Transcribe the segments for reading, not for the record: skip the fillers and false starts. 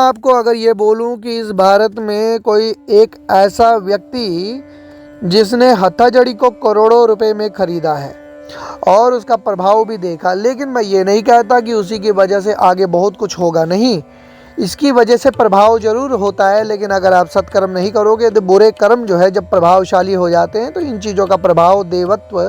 आपको अगर ये बोलूं कि इस भारत में कोई एक ऐसा व्यक्ति जिसने हथकड़ी को करोड़ों रुपए में खरीदा है और उसका प्रभाव भी देखा, लेकिन मैं ये नहीं कहता कि उसी की वजह से आगे बहुत कुछ होगा। नहीं, इसकी वजह से प्रभाव जरूर होता है, लेकिन अगर आप सत्कर्म नहीं करोगे तो बुरे कर्म जो है जब प्रभावशाली हो जाते हैं तो इन चीज़ों का प्रभाव, देवत्व,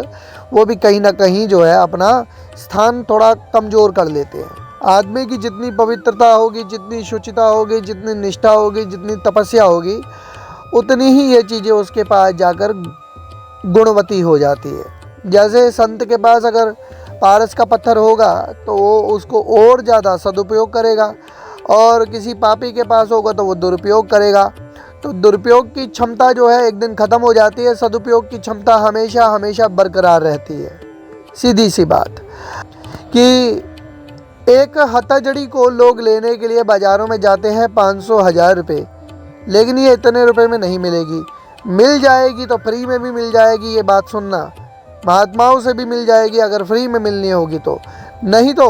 वो भी कहीं ना कहीं जो है अपना स्थान थोड़ा कमज़ोर कर लेते हैं। आदमी की जितनी पवित्रता होगी, जितनी शुचिता होगी, जितनी निष्ठा होगी, जितनी तपस्या होगी, उतनी ही ये चीज़ें उसके पास जाकर गुणवती हो जाती है। जैसे संत के पास अगर पारस का पत्थर होगा तो वो उसको और ज़्यादा सदुपयोग करेगा, और किसी पापी के पास होगा तो वो दुरुपयोग करेगा। तो दुरुपयोग की क्षमता जो है एक दिन ख़त्म हो जाती है, सदुपयोग की क्षमता हमेशा हमेशा बरकरार रहती है। सीधी सी बात कि एक हथकड़ी को लोग लेने के लिए बाज़ारों में जाते हैं 500-1000 रुपये, लेकिन ये इतने रुपए में नहीं मिलेगी। मिल जाएगी तो फ्री में भी मिल जाएगी, ये बात सुनना। महात्माओं से भी मिल जाएगी अगर फ्री में मिलनी होगी तो, नहीं तो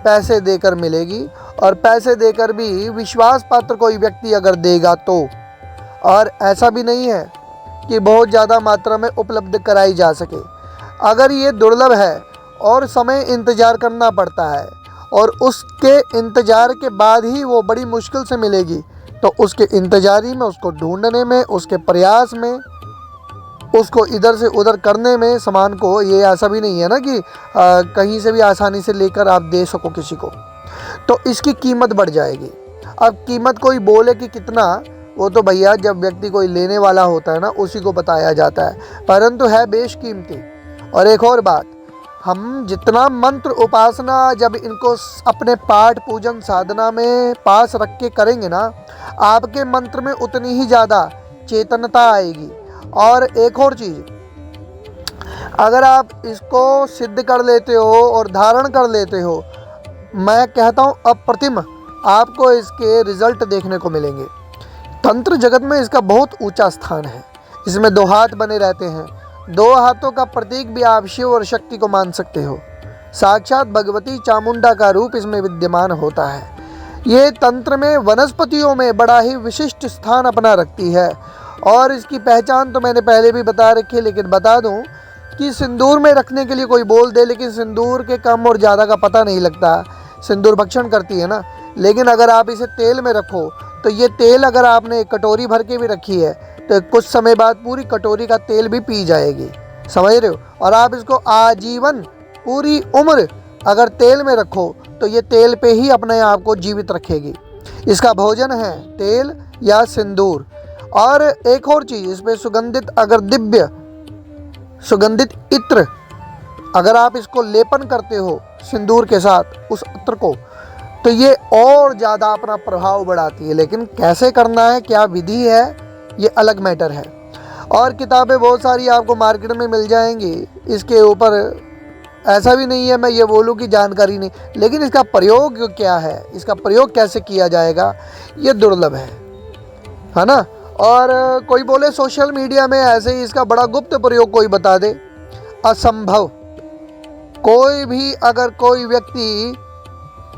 पैसे देकर मिलेगी, और पैसे देकर भी विश्वास पात्र कोई व्यक्ति अगर देगा तो। और ऐसा भी नहीं है कि बहुत ज़्यादा मात्रा में उपलब्ध कराई जा सके। अगर ये दुर्लभ है और समय इंतज़ार करना पड़ता है और उसके इंतज़ार के बाद ही वो बड़ी मुश्किल से मिलेगी, तो उसके इंतज़ारी में, उसको ढूंढने में, उसके प्रयास में, उसको इधर से उधर करने में, सामान को, ये ऐसा भी नहीं है ना कि कहीं से भी आसानी से लेकर आप दे सको किसी को, तो इसकी कीमत बढ़ जाएगी। अब कीमत कोई बोले कि कितना, वो तो भैया जब व्यक्ति कोई लेने वाला होता है ना उसी को बताया जाता है, परंतु है बेशकीमती। और एक और बात, हम जितना मंत्र उपासना जब इनको अपने पाठ पूजन साधना में पास रख के करेंगे ना, आपके मंत्र में उतनी ही ज़्यादा चेतनता आएगी। और एक और चीज़, अगर आप इसको सिद्ध कर लेते हो और धारण कर लेते हो, मैं कहता हूँ अप्रतिम आपको इसके रिजल्ट देखने को मिलेंगे। तंत्र जगत में इसका बहुत ऊंचा स्थान है। इसमें 2 हाथ बने रहते हैं। 2 हाथों का प्रतीक भी आप शिव और शक्ति को मान सकते हो। साक्षात भगवती चामुंडा का रूप इसमें विद्यमान होता है। ये तंत्र में वनस्पतियों में बड़ा ही विशिष्ट स्थान अपना रखती है, और इसकी पहचान तो मैंने पहले भी बता रखी है, लेकिन बता दूं कि सिंदूर में रखने के लिए कोई बोल दे, लेकिन सिंदूर के कम और ज़्यादा का पता नहीं लगता। सिंदूर भक्षण करती है ना, लेकिन अगर आप इसे तेल में रखो तो ये तेल अगर आपने एक कटोरी भर के भी रखी है तो कुछ समय बाद पूरी कटोरी का तेल भी पी जाएगी, समझ रहे हो। और आप इसको आजीवन पूरी उम्र अगर तेल में रखो तो ये तेल पे ही अपने आप को जीवित रखेगी। इसका भोजन है तेल या सिंदूर। और एक और चीज़, इसमें सुगंधित, अगर दिव्य सुगंधित इत्र अगर आप इसको लेपन करते हो सिंदूर के साथ उस इत्र को, तो ये और ज़्यादा अपना प्रभाव बढ़ाती है। लेकिन कैसे करना है, क्या विधि है, ये अलग मैटर है। और किताबें बहुत सारी आपको मार्केट में मिल जाएंगी इसके ऊपर। ऐसा भी नहीं है मैं ये बोलूँ कि जानकारी नहीं, लेकिन इसका प्रयोग क्या है, इसका प्रयोग कैसे किया जाएगा, ये दुर्लभ है ना। और कोई बोले सोशल मीडिया में ऐसे ही इसका बड़ा गुप्त प्रयोग कोई बता दे, असंभव। कोई भी अगर कोई व्यक्ति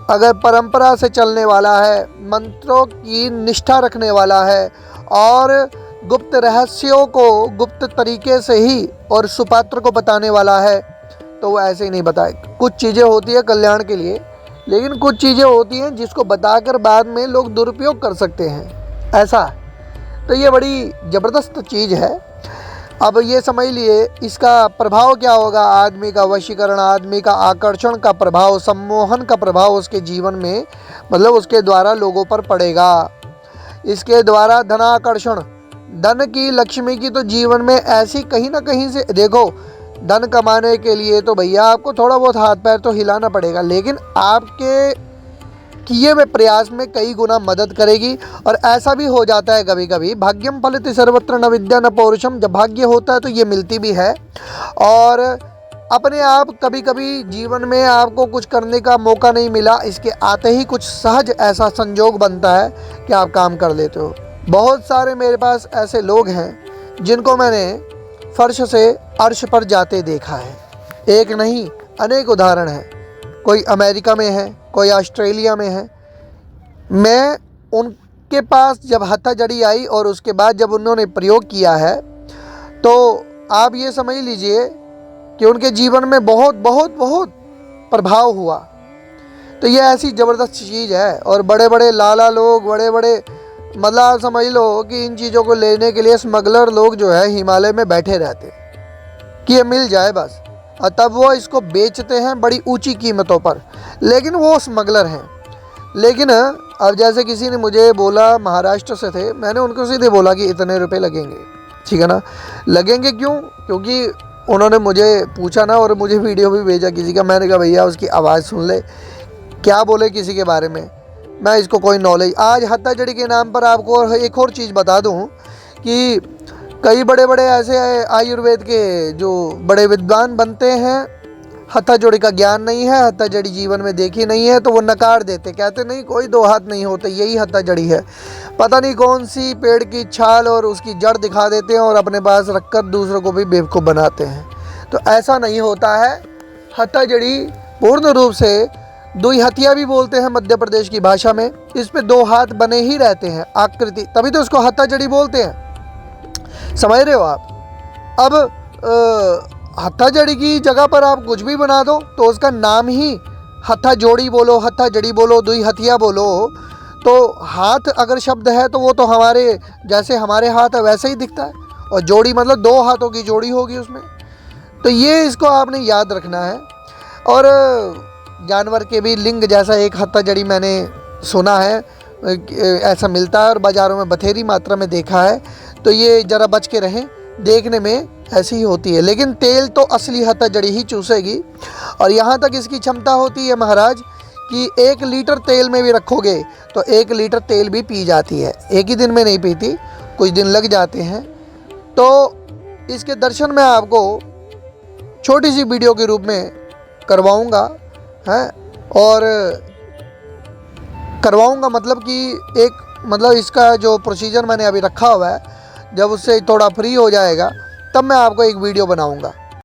अगर परंपरा से चलने वाला है, मंत्रों की निष्ठा रखने वाला है, और गुप्त रहस्यों को गुप्त तरीके से ही और सुपात्र को बताने वाला है, तो वो ऐसे ही नहीं बताए। कुछ चीज़ें होती है कल्याण के लिए, लेकिन कुछ चीज़ें होती हैं जिसको बताकर बाद में लोग दुरुपयोग कर सकते हैं, ऐसा। तो ये बड़ी ज़बरदस्त चीज़ है। अब ये समझ लिए इसका प्रभाव क्या होगा, आदमी का वशीकरण, आदमी का आकर्षण का प्रभाव, सम्मोहन का प्रभाव उसके जीवन में, मतलब उसके द्वारा लोगों पर पड़ेगा। इसके द्वारा धनाकर्षण, धन की, लक्ष्मी की, तो जीवन में ऐसी कहीं ना कहीं से देखो, धन कमाने के लिए तो भैया आपको थोड़ा बहुत हाथ पैर तो हिलाना पड़ेगा, लेकिन आपके किए हुए प्रयास में कई गुना मदद करेगी। और ऐसा भी हो जाता है कभी कभी, भाग्यम फलति सर्वत्र न विद्या न पौरुषम, जब भाग्य होता है तो ये मिलती भी है। और अपने आप कभी कभी जीवन में आपको कुछ करने का मौका नहीं मिला, इसके आते ही कुछ सहज ऐसा संजोग बनता है कि आप काम कर लेते हो। बहुत सारे मेरे पास ऐसे लोग हैं जिनको मैंने फर्श से अर्श पर जाते देखा है। एक नहीं अनेक उदाहरण हैं। कोई अमेरिका में है, कोई ऑस्ट्रेलिया में है। मैं उनके पास जब हत्था जड़ी आई और उसके बाद जब उन्होंने प्रयोग किया है, तो आप ये समझ लीजिए कि उनके जीवन में बहुत बहुत बहुत प्रभाव हुआ। तो ये ऐसी ज़बरदस्त चीज़ है। और बड़े बड़े लाला लोग, बड़े बड़े मतलब आप समझ लो कि इन चीज़ों को लेने के लिए स्मगलर लोग जो है हिमालय में बैठे रहते कि ये मिल जाए बस, और तब वो इसको बेचते हैं बड़ी ऊंची कीमतों पर, लेकिन वो स्मगलर हैं। लेकिन अब जैसे किसी ने मुझे बोला, महाराष्ट्र से थे, मैंने उनको सीधे बोला कि इतने रुपए लगेंगे, ठीक है ना। लगेंगे क्यों? क्योंकि उन्होंने मुझे पूछा ना, और मुझे वीडियो भी भेजा किसी का। मैंने कहा भैया उसकी आवाज़ सुन ले, क्या बोले किसी के बारे में, मैं इसको कोई नॉलेज। आज हत्था जड़ी के नाम पर आपको एक और चीज़ बता दूं कि कई बड़े बड़े ऐसे आयुर्वेद के जो बड़े विद्वान बनते हैं, हत्था जोड़ी का ज्ञान नहीं है, हत्था जड़ी जीवन में देखी नहीं है, तो वो नकार देते, कहते नहीं कोई दो हाथ नहीं होते, यही हत्था जड़ी है। पता नहीं कौन सी पेड़ की छाल और उसकी जड़ दिखा देते हैं और अपने पास रखकर दूसरों को भी बेवकूफ़ बनाते हैं। तो ऐसा नहीं होता है। हत्था जड़ी पूर्ण रूप से दुई हथिया भी बोलते हैं मध्य प्रदेश की भाषा में। इस पे दो हाथ बने ही रहते हैं आकृति, तभी तो उसको हत्था जड़ी बोलते हैं। समझ रहे हो आप? अब हत्था जड़ी की जगह पर आप कुछ भी बना दो तो उसका नाम ही हत्था जोड़ी बोलो, हत्था जड़ी बोलो, दुई हथिया बोलो, तो हाथ अगर शब्द है तो वो तो हमारे जैसे हमारे हाथ है वैसे ही दिखता है, और जोड़ी मतलब दो हाथों की जोड़ी होगी उसमें। तो ये इसको आपने याद रखना है। और जानवर के भी लिंग जैसा एक हत्था जड़ी मैंने सुना है, ऐसा मिलता है और बाज़ारों में बथेरी मात्रा में देखा है। तो ये ज़रा बच के रहें, देखने में ऐसी ही होती है, लेकिन तेल तो असली हत्था जड़ी ही चूसेगी। और यहाँ तक इसकी क्षमता होती है महाराज कि 1 लीटर तेल में भी रखोगे तो 1 लीटर तेल भी पी जाती है। एक ही दिन में नहीं पीती, कुछ दिन लग जाते हैं। तो इसके दर्शन मैं आपको छोटी सी वीडियो के रूप में करवाऊँगा, हैं, और करवाऊँगा मतलब कि एक मतलब इसका जो प्रोसीजर मैंने अभी रखा हुआ है, जब उससे थोड़ा फ्री हो जाएगा तब मैं आपको एक वीडियो बनाऊँगा।